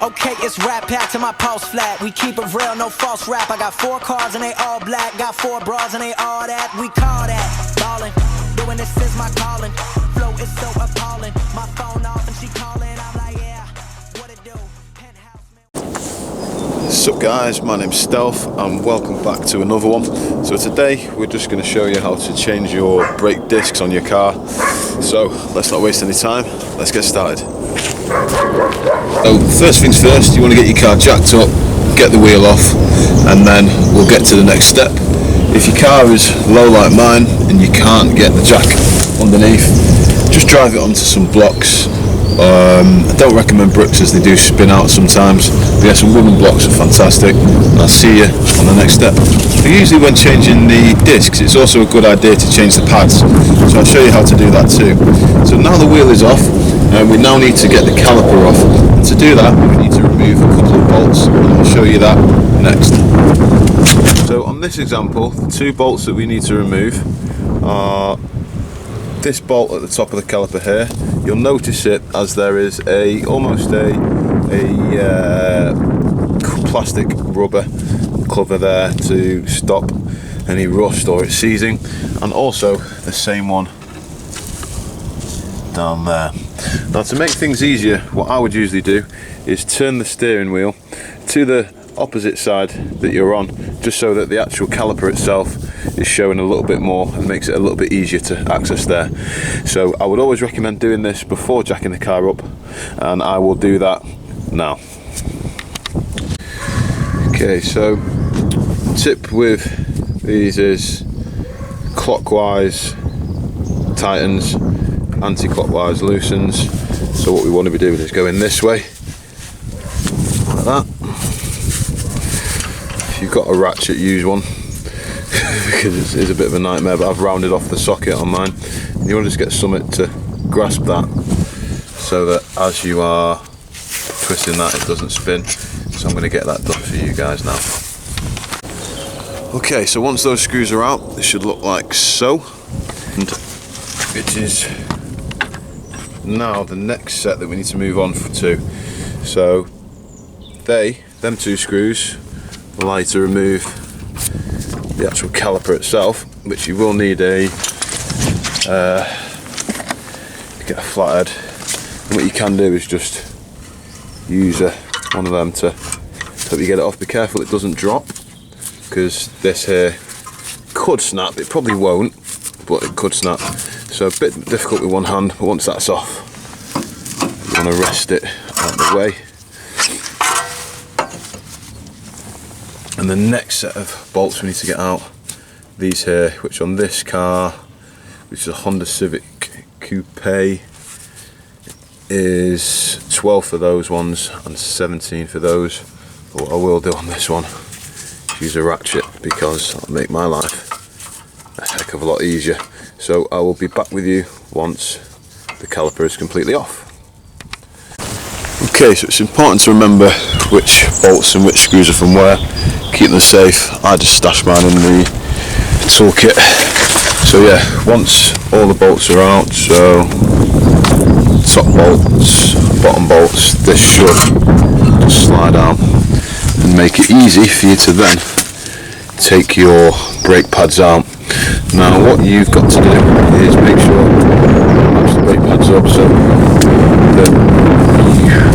Okay, it's rap pack to my pulse flat. We keep it real, no false rap. I got 4 cars and they all black. Got 4 bras and they all that. We call that ballin'. Doing this is my calling. Flow is so appalling. My phone off and she calling. I'm like, yeah, what it do? Penthouse. What's up guys, my name's Stealth and welcome back to another one. So today we're just going to show you how to change your brake discs on your car. So let's not waste any time, let's get started. So first things first, you want to get your car jacked up, get the wheel off, and then we'll get to the next step. If your car is low like mine and you can't get the jack underneath, just drive it onto some blocks. I don't recommend bricks as they do spin out sometimes, but yeah, some wooden blocks are fantastic, and I'll see you on the next step. But usually when changing the discs, it's also a good idea to change the pads, so I'll show you how to do that too. So now the wheel is off, and we now need to get the caliper off, and to do that we need to remove a couple of bolts, and I'll show you that next. So on this example, the 2 bolts that we need to remove are this bolt at the top of the caliper here. You'll notice it as there is almost a plastic rubber cover there to stop any rust or it seizing, and also the same one down there. Now to make things easier, what I would usually do is turn the steering wheel to the opposite side that you're on, just so that the actual caliper itself is showing a little bit more and makes it a little bit easier to access there. So I would always recommend doing this before jacking the car up, and I will do that now. Okay, so tip with these is clockwise tightens, anti-clockwise loosens. So what we want to be doing is going this way like that. If you've got a ratchet, use one because it's a bit of a nightmare, but I've rounded off the socket on mine. You want to just get something to grasp that so that as you are twisting that it doesn't spin. So I'm going to get that done for you guys now. Okay, so once those screws are out, it should look like so, and it is now the next set that we need to move on to. So them 2 screws allow you to remove the actual caliper itself, which you will need to get a flathead. And what you can do is just use one of them to help you get it off. Be careful it doesn't drop, because this here could snap. It probably won't, but it could snap. So a bit difficult with one hand, but once that's off, you want to rest it out of the way. And the next set of bolts we need to get out, these here, which on this car, which is a Honda Civic Coupe, is 12 for those ones and 17 for those. But what I will do on this one is use a ratchet, because that'll make my life a heck of a lot easier. So I will be back with you once the caliper is completely off. Okay, so it's important to remember which bolts and which screws are from where. Keep them safe. I just stash mine in the toolkit. So yeah, once all the bolts are out, so top bolts, bottom bolts, this should just slide out and make it easy for you to then take your brake pads out. Now what you've got to do is make sure you match the brake pads up, so that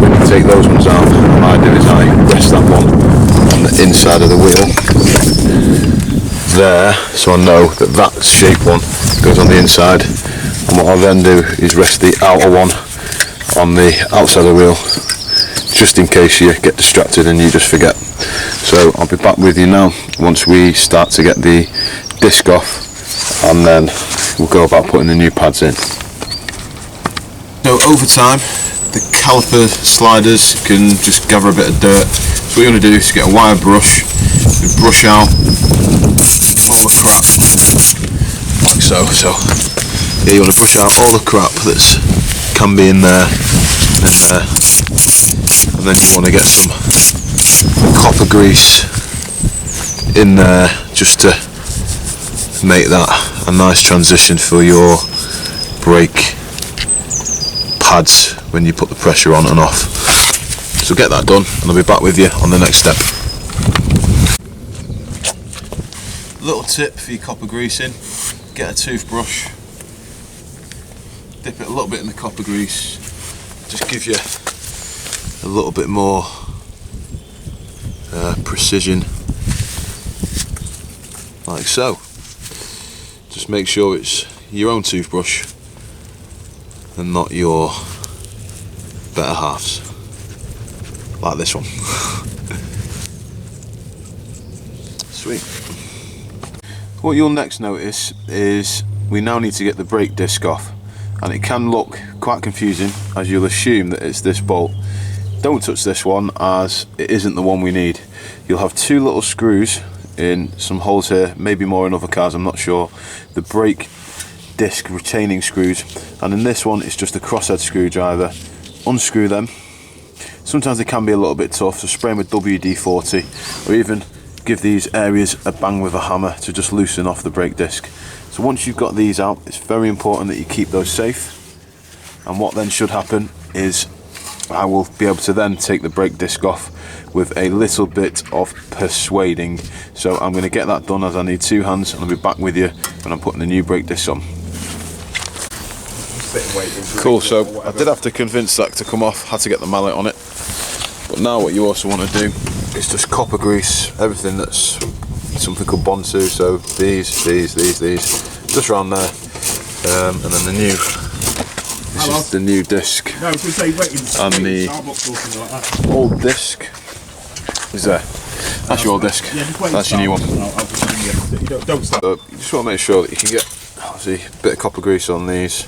when you take those ones out, what I do is I rest that one on the inside of the wheel there, so I know that that shape one goes on the inside, and what I'll then do is rest the outer one on the outside of the wheel, just in case you get distracted and you just forget. So I'll be back with you now once we start to get the disc off, and then we'll go about putting the new pads in. So over time the caliper sliders can just gather a bit of dirt. So what you want to do is get a wire brush and brush out all the crap, like so. So yeah, you want to brush out all the crap that's can be in there, and then you want to get some copper grease in there just to make that a nice transition for your brake pads when you put the pressure on and off. So So get that done and I'll be back with you on the next step. Little tip for your copper greasing: get a toothbrush, dip it a little bit in the copper grease, just give you a little bit more precision, like so. Just make sure it's your own toothbrush and not your better halves, like this one. Sweet. What you'll next notice is we now need to get the brake disc off, and it can look quite confusing as you'll assume that it's this bolt. Don't touch this one as it isn't the one we need. You'll have two little screws in some holes here, maybe more in other cars, I'm not sure. The brake disc retaining screws, and in this one it's just a crosshead screwdriver. Unscrew them. Sometimes they can be a little bit tough, so spray them with WD-40 or even give these areas a bang with a hammer to just loosen off the brake disc. So once you've got these out, it's very important that you keep those safe, and what then should happen is I will be able to then take the brake disc off with a little bit of persuading. So I'm going to get that done, as I need two hands, and I'll be back with you when I'm putting the new brake disc on. Cool, so I did have to convince that to come off, had to get the mallet on it. But now what you also want to do is just copper grease everything that's something called bond to, so these, just around there, and then the new, this is the new disc, and the old disc is there. That's your old disc, that's your new one. So you just want to make sure that you can get, obviously, a bit of copper grease on these,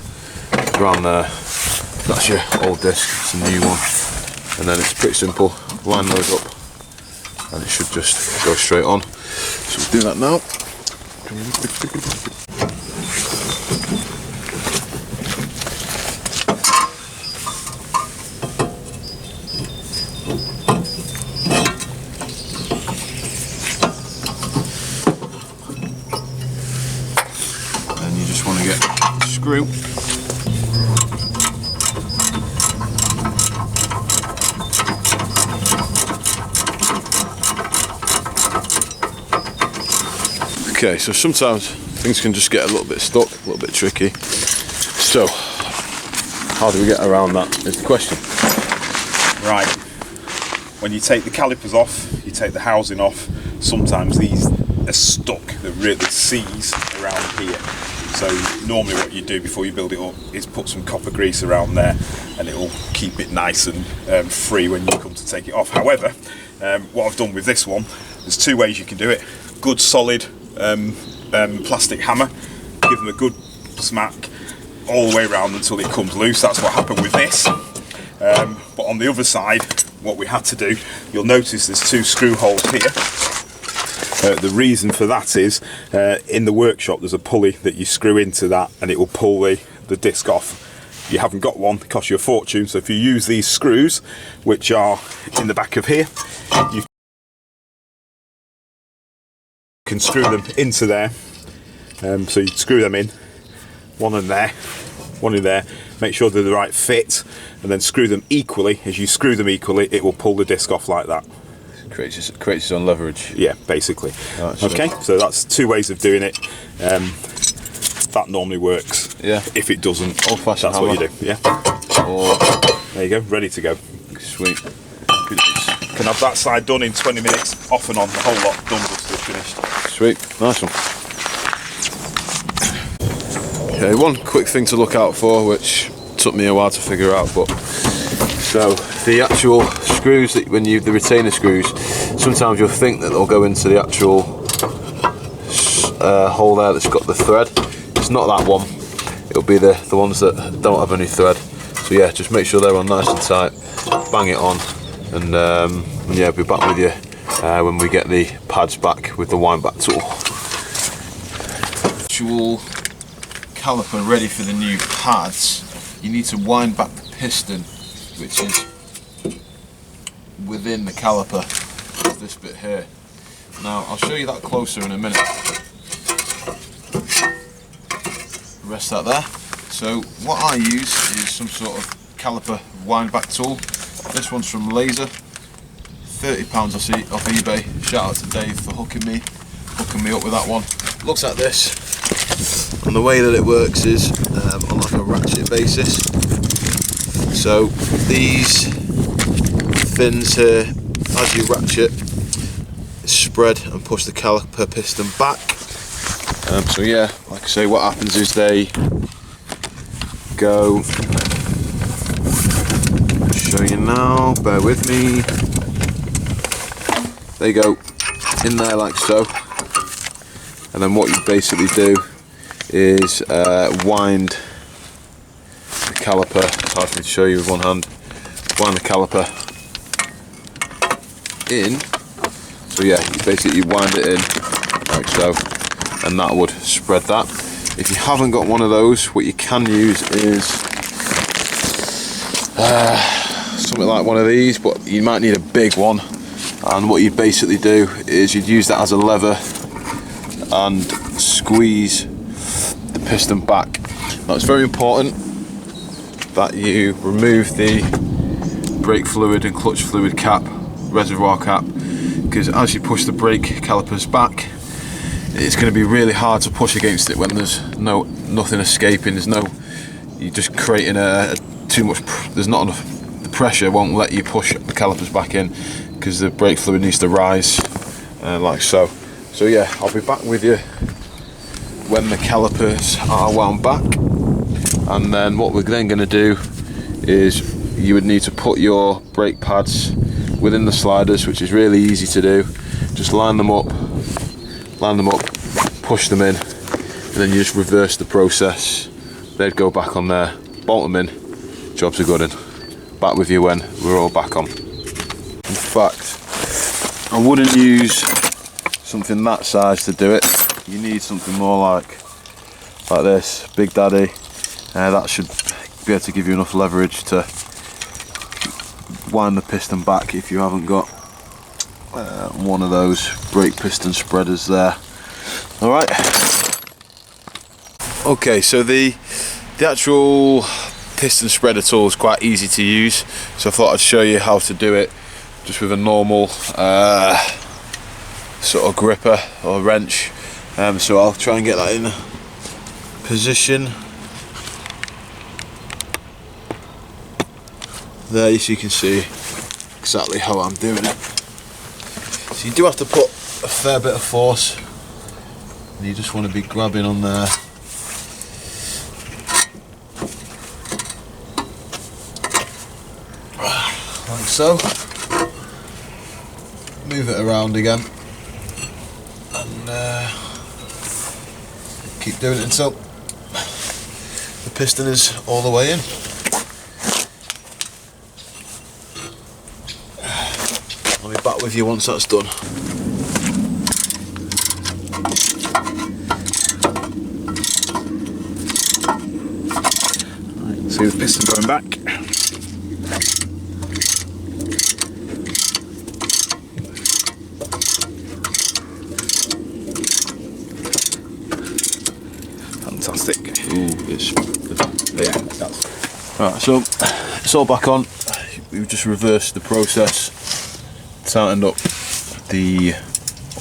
around there. That's your old disc, it's a new one, and then it's pretty simple. Line those up and it should just go straight on. So we'll do that now. And you just want to get a screw. Okay, so sometimes things can just get a little bit stuck, a little bit tricky. So, how do we get around that is the question. Right, when you take the calipers off, you take the housing off, sometimes these are stuck, they're really seize around here. So normally what you do before you build it up is put some copper grease around there, and it will keep it nice and free when you come to take it off. However, what I've done with this one, there's two ways you can do it. Good solid plastic hammer, give them a good smack all the way around until it comes loose. That's what happened with this. But on the other side, what we had to do, you'll notice there's two screw holes here. The reason for that is in the workshop there's a pulley that you screw into that and it will pull the disc off. You haven't got one, it costs you a fortune, so if you use these screws, which are in the back of here, you can screw them into there. So you screw them in, one in there, one in there, make sure they're the right fit, and then screw them equally. As you screw them equally, it will pull the disc off like that. Creates its own leverage. Yeah, basically. Okay, so that's two ways of doing it. That normally works. Yeah. If it doesn't, old-fashioned that's hammer. what you do. Yeah. Or there you go, ready to go. Sweet. Can have that side done in 20 minutes, off and on, the whole lot done, dusted, finished. Sweet, nice one. Okay, one quick thing to look out for, which took me a while to figure out, but so the actual screws that the retainer screws, sometimes you'll think that they'll go into the actual hole there that's got the thread. It's not that one. It'll be the ones that don't have any thread. So yeah, just make sure they're on nice and tight. Bang it on, and yeah, I'll be back with you when we get the pads back with the wind back tool. Actual caliper ready for the new pads. You need to wind back the piston, which is within the caliper, this bit here. Now I'll show you that closer in a minute. Rest that there. So what I use is some sort of caliper wind back tool. This one's from Laser, £30 I see off eBay. Shout out to Dave for hooking me up with that one. Looks like this, and the way that it works is on like a ratchet basis. So these fins here, as you ratchet, spread and push the caliper piston back. So yeah, like I say, what happens is they go, I'll show you now, bear with me, they go in there like so, and then what you basically do is wind the caliper. It's hard for me to show you with one hand. Wind the caliper in. So yeah, you wind it in like so, and that would spread that. If you haven't got one of those, what you can use is something like one of these, but you might need a big one. And what you basically do is you'd use that as a lever and squeeze the piston back. Now it's very important that you remove the brake fluid and clutch fluid cap, reservoir cap, because as you push the brake calipers back, it's going to be really hard to push against it when there's nothing escaping. You're just creating too much. There's not enough. The pressure won't let you push the calipers back in because the brake fluid needs to rise like so. So yeah, I'll be back with you when the calipers are wound back, and then what we're then going to do is you would need to put your brake pads within the sliders, which is really easy to do. Just line them up, push them in, and then you just reverse the process. They'd go back on there, bolt them in, jobs are good in. Back with you when we're all back on. In fact, I wouldn't use something that size to do it. You need something more like this, Big Daddy. That should be able to give you enough leverage to wind the piston back if you haven't got one of those brake piston spreaders there. Alright. Okay, so the actual piston spreader tool is quite easy to use, so I thought I'd show you how to do it just with a normal sort of gripper or wrench. So I'll try and get that in position there, so you can see exactly how I'm doing it. So you do have to put a fair bit of force, and you just want to be grabbing on there. Like so. Move it around again, and keep doing it until the piston is all the way in. I'll be back with you once that's done. Right, see the piston going back. Fantastic. Ooh, it's yeah. right. So it's all back on. We've just reversed the process, tightened up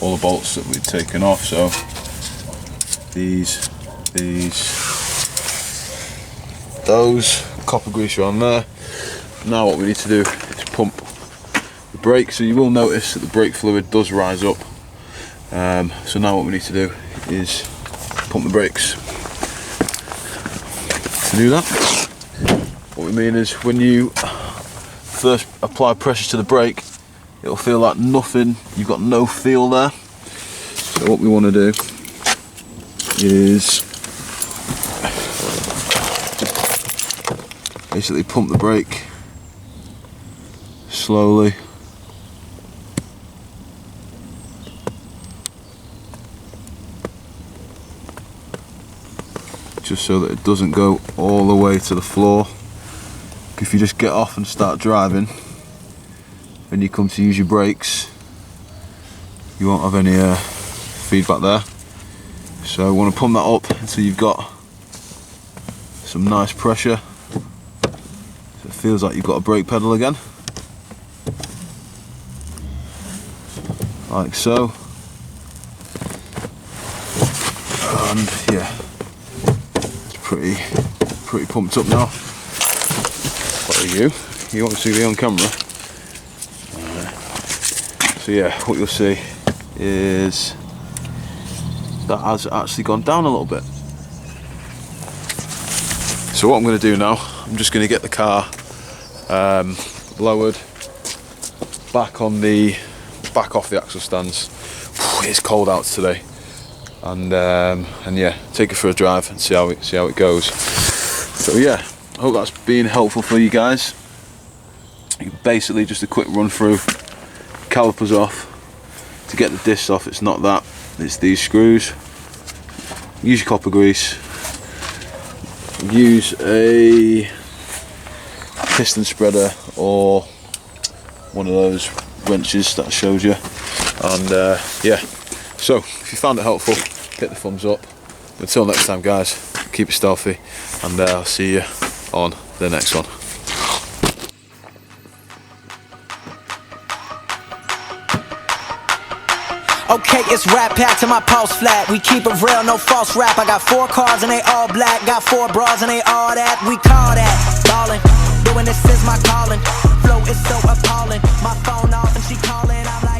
all the bolts that we've taken off. So those copper grease are on there. Now what we need to do is pump the brake. So you will notice that the brake fluid does rise up. So now what we need to do is pump the brakes. To do that, what we mean is when you first apply pressure to the brake, it'll feel like nothing, you've got no feel there. So what we want to do is basically pump the brake slowly. Just so that it doesn't go all the way to the floor. If you just get off and start driving, when you come to use your brakes, you won't have any feedback there. So you want to pump that up until you've got some nice pressure, so it feels like you've got a brake pedal again. like so. And yeah, it's pretty pumped up now. What are you? You want to see me on camera? So yeah, what you'll see is that has actually gone down a little bit. So what I'm going to do now, I'm just going to get the car lowered back off the axle stands. It's cold out today, and yeah, take it for a drive and see how it goes. So yeah, I hope that's been helpful for you guys. Basically just a quick run through. Calipers off. To get the discs off, it's not that, it's these screws. Use your copper grease. Use a piston spreader or one of those wrenches that I showed you. And yeah, so if you found it helpful, hit the thumbs up. Until next time guys, keep it stealthy, and I'll see you on the next one. Okay, it's rap packed to my pulse flat. We keep it real, no false rap. I got 4 cars and they all black. Got 4 bras and they all that. We call that ballin'. Doing this is my calling. Flow is so appalling. My phone off and she calling. I'm like